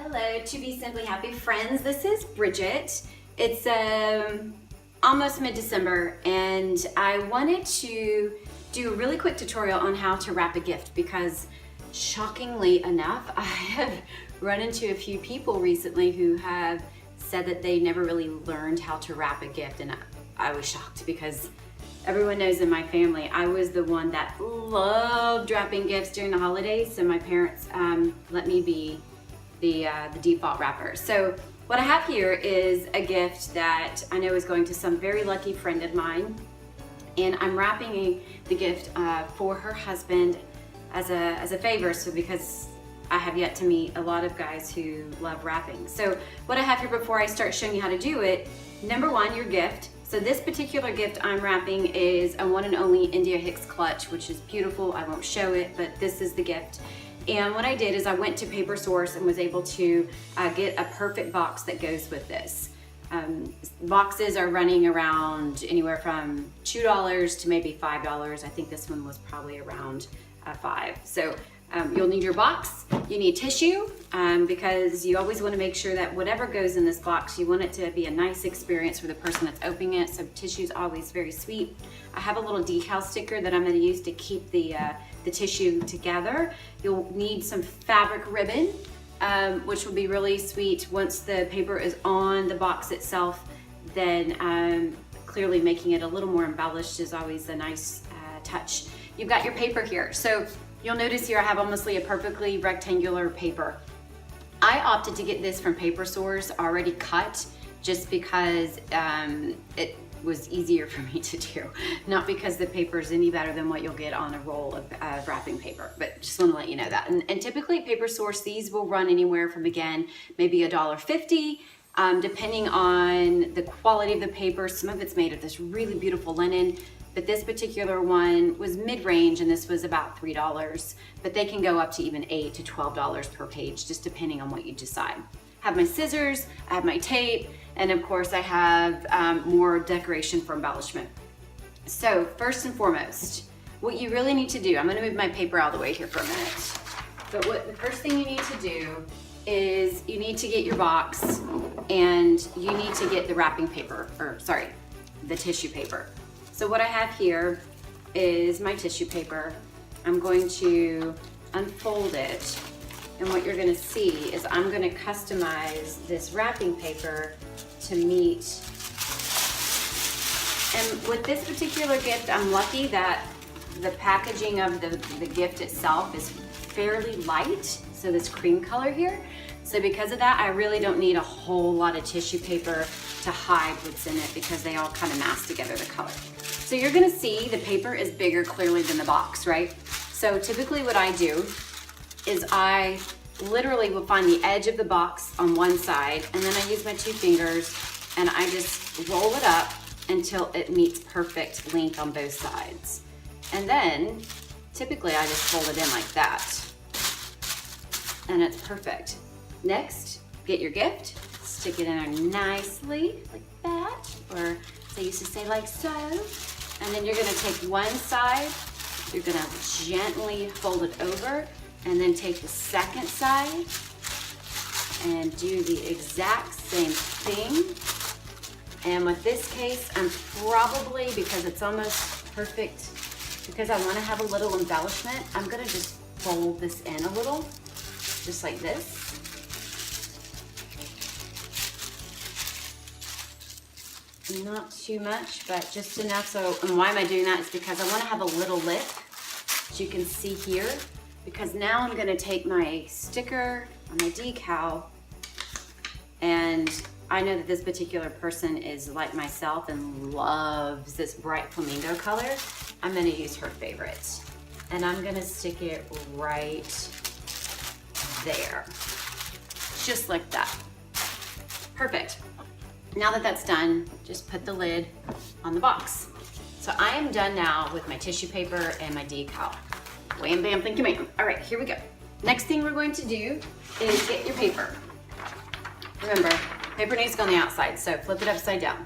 Hello, to be Simply Happy friends. This is Bridget. It's almost mid-December and I wanted to do a really quick tutorial on how to wrap a gift because shockingly enough, I have run into a few people recently who have said that they never really learned how to wrap a gift, and I was shocked because everyone knows in my family I was the one that loved wrapping gifts during the holidays, so my parents let me be the default wrapper. So what I have here is a gift that I know is going to some very lucky friend of mine, and I'm wrapping the gift for her husband as a favor, so because I have yet to meet a lot of guys who love wrapping. So what I have here before I start showing you how to do it, number one, your gift. So this particular gift I'm wrapping is a one and only India Hicks clutch, which is beautiful. I won't show it, but this is the gift. And what I did is I went to Paper Source and was able to get a perfect box that goes with this. Boxes are running around anywhere from $2 to maybe $5. I think this one was probably around $5. So you'll need your box, you need tissue, because you always want to make sure that whatever goes in this box, you want it to be a nice experience for the person that's opening it, so tissue is always very sweet. I have a little decal sticker that I'm going to use to keep the tissue together. You'll need some fabric ribbon, which will be really sweet once the paper is on the box itself. Then clearly making it a little more embellished is always a nice touch. You've got your paper here. So you'll notice here I have almost a perfectly rectangular paper. I opted to get this from Paper Source already cut just because it was easier for me to do, not because the paper is any better than what you'll get on a roll of wrapping paper, but just want to let you know that. And typically Paper Source, these will run anywhere from, again, maybe $1.50, depending on the quality of the paper. Some of it's made of this really beautiful linen, but this particular one was mid-range and this was about $3, but they can go up to even $8 to $12 per page, just depending on what you decide. I have my scissors, I have my tape, and of course I have more decoration for embellishment. So first and foremost, what you really need to do, I'm gonna move my paper out of the way here for a minute, but the first thing you need to do is you need to get your box and you need to get the wrapping paper, or sorry, the tissue paper. So what I have here is my tissue paper. I'm going to unfold it, and what you're gonna see is I'm gonna customize this wrapping paper to meet. And with this particular gift, I'm lucky that the packaging of the gift itself is fairly light, so this cream color here. So because of that, I really don't need a whole lot of tissue paper to hide what's in it because they all kind of mask together the color. So you're gonna see the paper is bigger clearly than the box, right? So typically what I do is I literally will find the edge of the box on one side, and then I use my two fingers and I just roll it up until it meets perfect length on both sides. And then typically I just fold it in like that, and it's perfect. Next, get your gift, stick it in there nicely like that, or as I used to say, like so. And then you're gonna take one side, you're gonna gently fold it over, and then take the second side and do the exact same thing. And with this case, I'm probably, because it's almost perfect, because I wanna have a little embellishment, I'm gonna just fold this in a little, just like this. Not too much, but just enough. So, and why am I doing that? Is because I want to have a little lip, as you can see here, because now I'm going to take my sticker or my decal, and I know that this particular person is like myself and loves this bright flamingo color. I'm going to use her favorite, and I'm going to stick it right there, just like that. Perfect. Now that that's done, just put the lid on the box. So I am done now with my tissue paper and my decal. Wham, bam, thank you, ma'am. All right, here we go. Next thing we're going to do is get your paper. Remember, paper needs to go on the outside, so flip it upside down.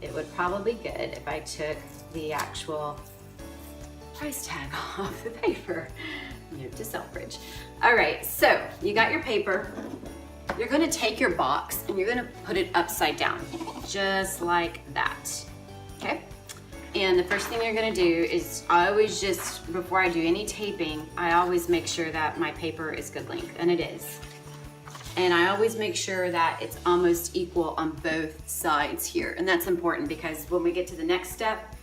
It would probably be good if I took the actual price tag off the paper. Note to Selfridge. All right, so you got your paper. you're gonna take your box and you're gonna put it upside down, just like that, okay? And the first thing you're gonna do is, I always just, before I do any taping, I always make sure that my paper is good length, and it is. And I always make sure that it's almost equal on both sides here. And that's important because when we get to the next step,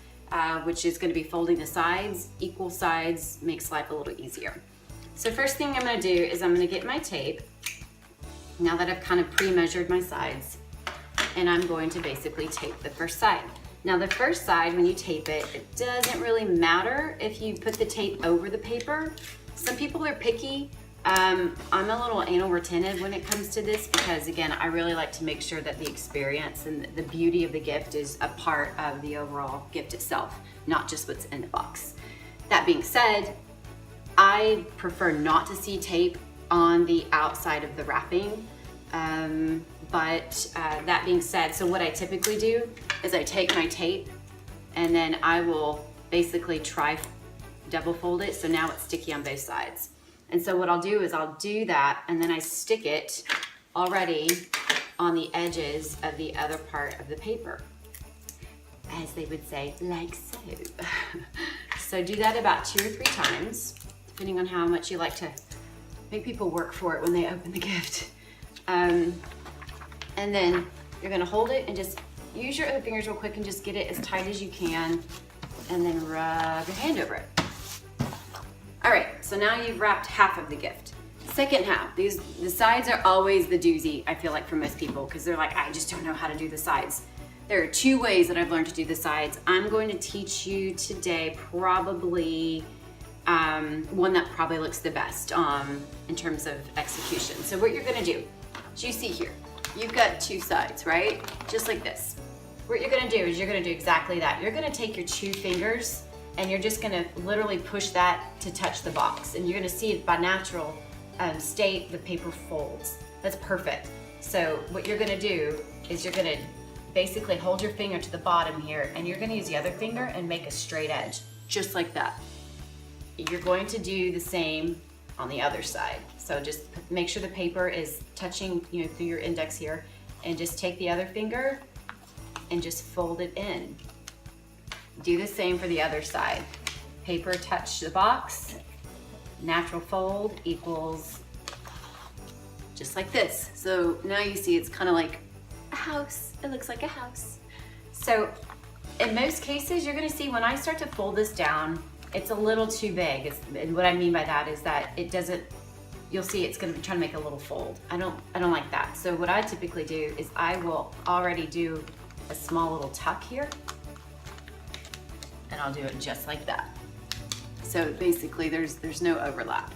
which is gonna be folding the sides, equal sides makes life a little easier. So first thing I'm gonna do is I'm gonna get my tape, now that I've kind of pre-measured my sides, and I'm going to basically tape the first side. Now the first side, when you tape it, it doesn't really matter if you put the tape over the paper. Some people are picky. I'm a little anal retentive when it comes to this because, again, I really like to make sure that the experience and the beauty of the gift is a part of the overall gift itself, not just what's in the box. That being said, I prefer not to see tape on the outside of the wrapping. But that being said, so what I typically do is I take my tape and then I will basically double fold it so now it's sticky on both sides. And so what I'll do is I'll do that and then I stick it already on the edges of the other part of the paper, as they would say, like so. So do that about 2 or 3 times, depending on how much you like to make people work for it when they open the gift. And then you're gonna hold it and just use your other fingers real quick and just get it as tight as you can, and then rub your hand over it. All right, so now you've wrapped half of the gift. Second half, the sides are always the doozy, I feel like, for most people, because they're like, I just don't know how to do the sides. There are 2 ways that I've learned to do the sides. I'm going to teach you today probably one that probably looks the best in terms of execution. So what you're gonna do, as you see here, you've got 2 sides, right? Just like this. What you're gonna do is you're gonna do exactly that. You're gonna take your 2 fingers and you're just gonna literally push that to touch the box. And you're gonna see it by natural state, the paper folds. That's perfect. So what you're gonna do is you're gonna basically hold your finger to the bottom here and you're gonna use the other finger and make a straight edge, just like that. You're going to do the same on the other side. So just make sure the paper is touching, through your index here, and just take the other finger and just fold it in. Do the same for the other side. Paper touch the box, natural fold equals just like this. So now you see it's kind of like a house. It looks like a house. So in most cases, you're gonna see when I start to fold this down, it's a little too big. And what I mean by that is that it doesn't, you'll see it's gonna be trying to make a little fold. I don't like that. So what I typically do is I will already do a small little tuck here, and I'll do it just like that. So basically there's no overlap.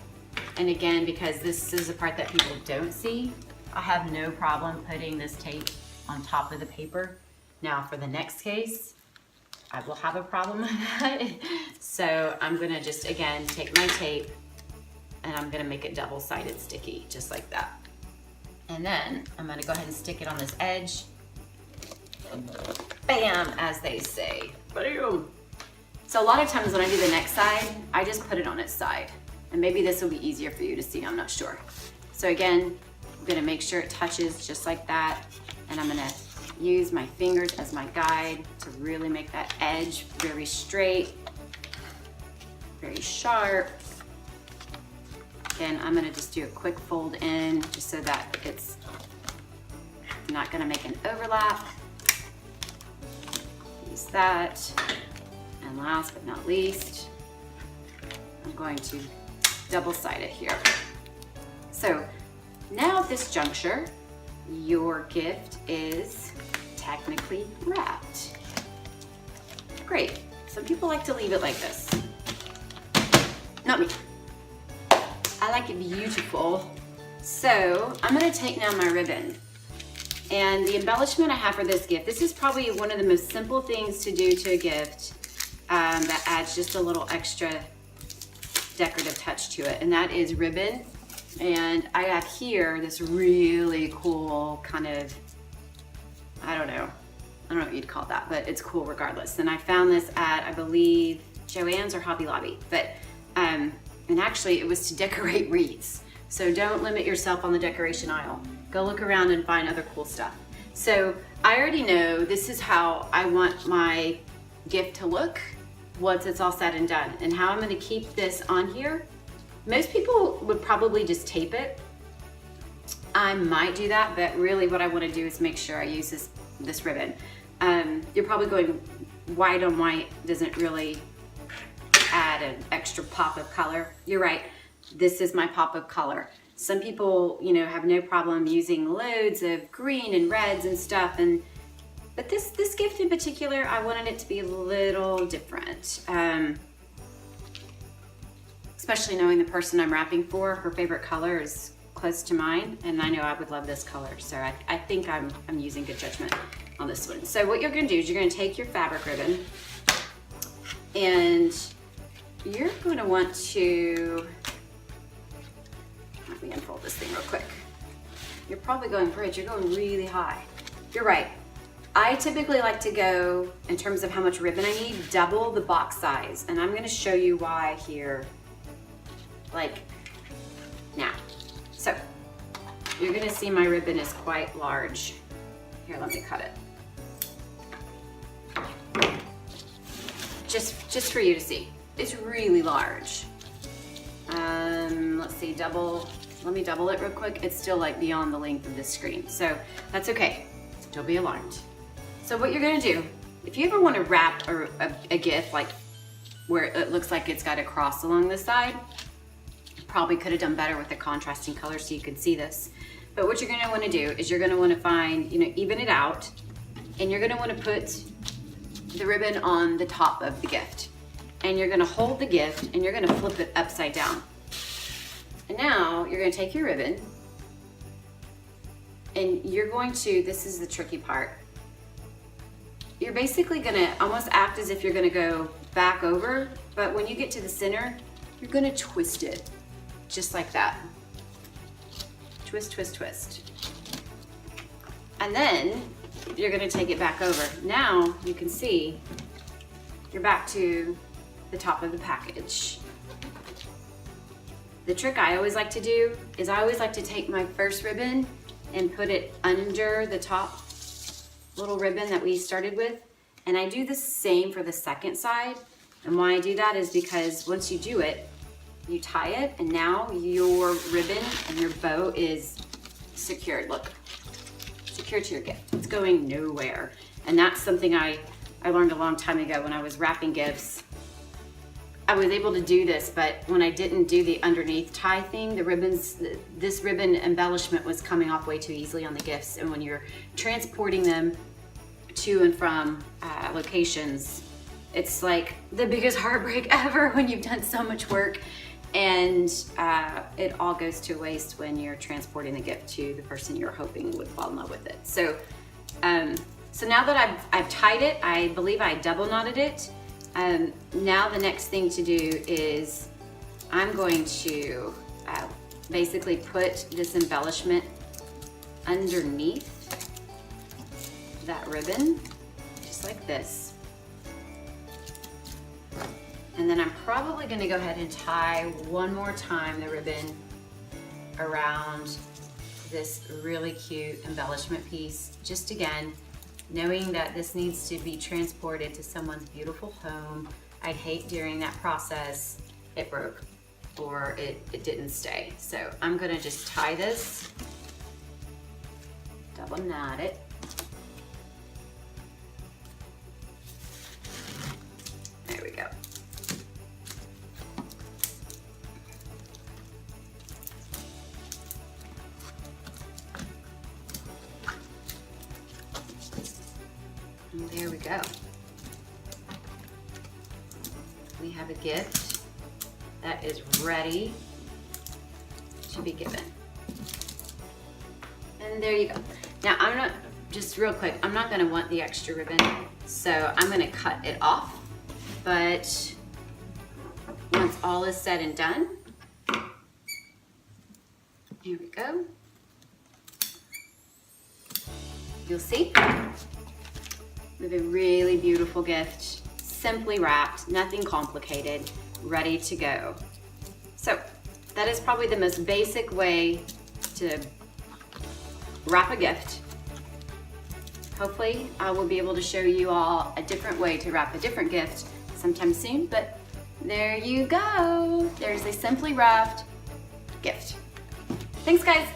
And again, because this is a part that people don't see, I have no problem putting this tape on top of the paper. Now for the next case, I will have a problem with that. So I'm gonna just, again, take my tape and I'm gonna make it double-sided sticky, just like that. And then I'm gonna go ahead and stick it on this edge. Bam, as they say. Bam. So a lot of times when I do the next side, I just put it on its side. And maybe this will be easier for you to see, I'm not sure. So again, I'm gonna make sure it touches just like that. And I'm gonna use my fingers as my guide to really make that edge very straight, very sharp. Again, I'm gonna just do a quick fold in just so that it's not gonna make an overlap. Use that. And last but not least, I'm going to double side it here. So now at this juncture, your gift is technically wrapped. Great. Some people like to leave it like this. Not me. I like it beautiful. So I'm gonna take now my ribbon. And the embellishment I have for this gift, this is probably one of the most simple things to do to a gift that adds just a little extra decorative touch to it, and that is ribbon. And I have here this really cool kind of, I don't know what you'd call that, but it's cool regardless. And I found this at, I believe, Joann's or Hobby Lobby. But, and actually it was to decorate wreaths. So don't limit yourself on the decoration aisle. Go look around and find other cool stuff. So I already know this is how I want my gift to look once it's all said and done. And how I'm gonna keep this on here, most people would probably just tape it. I might do that, but really what I wanna do is make sure I use this ribbon. You're probably going, white on white doesn't really add an extra pop of color. You're right, this is my pop of color. Some people, you know, have no problem using loads of green and reds and stuff, but this gift in particular, I wanted it to be a little different. Especially knowing the person I'm wrapping for, her favorite color is close to mine, and I know I would love this color, so I think I'm using good judgment on this one. So what you're gonna do is you're gonna take your fabric ribbon, and you're gonna want to, let me unfold this thing real quick. You're probably going, Bridge, you're going really high. You're right. I typically like to go, in terms of how much ribbon I need, double the box size. And I'm gonna show you why here, like now. So, you're gonna see my ribbon is quite large. Here, let me cut it. Just for you to see. It's really large. Let's see, let me double it real quick. It's still like beyond the length of this screen. So that's okay, don't be alarmed. So what you're gonna do, if you ever wanna wrap a gift like where it looks like it's got a cross along the side, probably could have done better with the contrasting color so you could see this. But what you're gonna wanna do is you're gonna wanna find, you know, even it out, and you're gonna wanna put the ribbon on the top of the gift. And you're gonna hold the gift and you're gonna flip it upside down. And now you're gonna take your ribbon and you're going to, this is the tricky part, you're basically gonna almost act as if you're gonna go back over, but when you get to the center, you're gonna twist it, just like that. Twist, twist, twist. And then you're gonna take it back over. Now you can see you're back to the top of the package. The trick I always like to do is I always like to take my first ribbon and put it under the top little ribbon that we started with. And I do the same for the second side. And why I do that is because once you do it, you tie it and now your ribbon and your bow is secured. Look, secured to your gift. It's going nowhere. And that's something I learned a long time ago when I was wrapping gifts. I was able to do this, but when I didn't do the underneath tie thing, the ribbons, this ribbon embellishment was coming off way too easily on the gifts. And when you're transporting them to and from locations, it's like the biggest heartbreak ever when you've done so much work, and it all goes to waste when you're transporting the gift to the person you're hoping would fall in love with it. So, so now that I've tied it, I believe I double knotted it. Now the next thing to do is I'm going to basically put this embellishment underneath that ribbon, just like this. And then I'm probably gonna go ahead and tie one more time the ribbon around this really cute embellishment piece, just again, knowing that this needs to be transported to someone's beautiful home. I'd hate during that process it broke or it didn't stay. So I'm gonna just tie this, double knot it. There we go. And there we go. We have a gift that is ready to be given. And there you go. Now I'm not, just real quick, I'm not gonna want the extra ribbon, so I'm gonna cut it off. But once all is said and done, here we go. You'll see. We have a really beautiful gift, simply wrapped, nothing complicated, ready to go. So that is probably the most basic way to wrap a gift. Hopefully I will be able to show you all a different way to wrap a different gift sometime soon, but there you go. There's a simply wrapped gift. Thanks guys.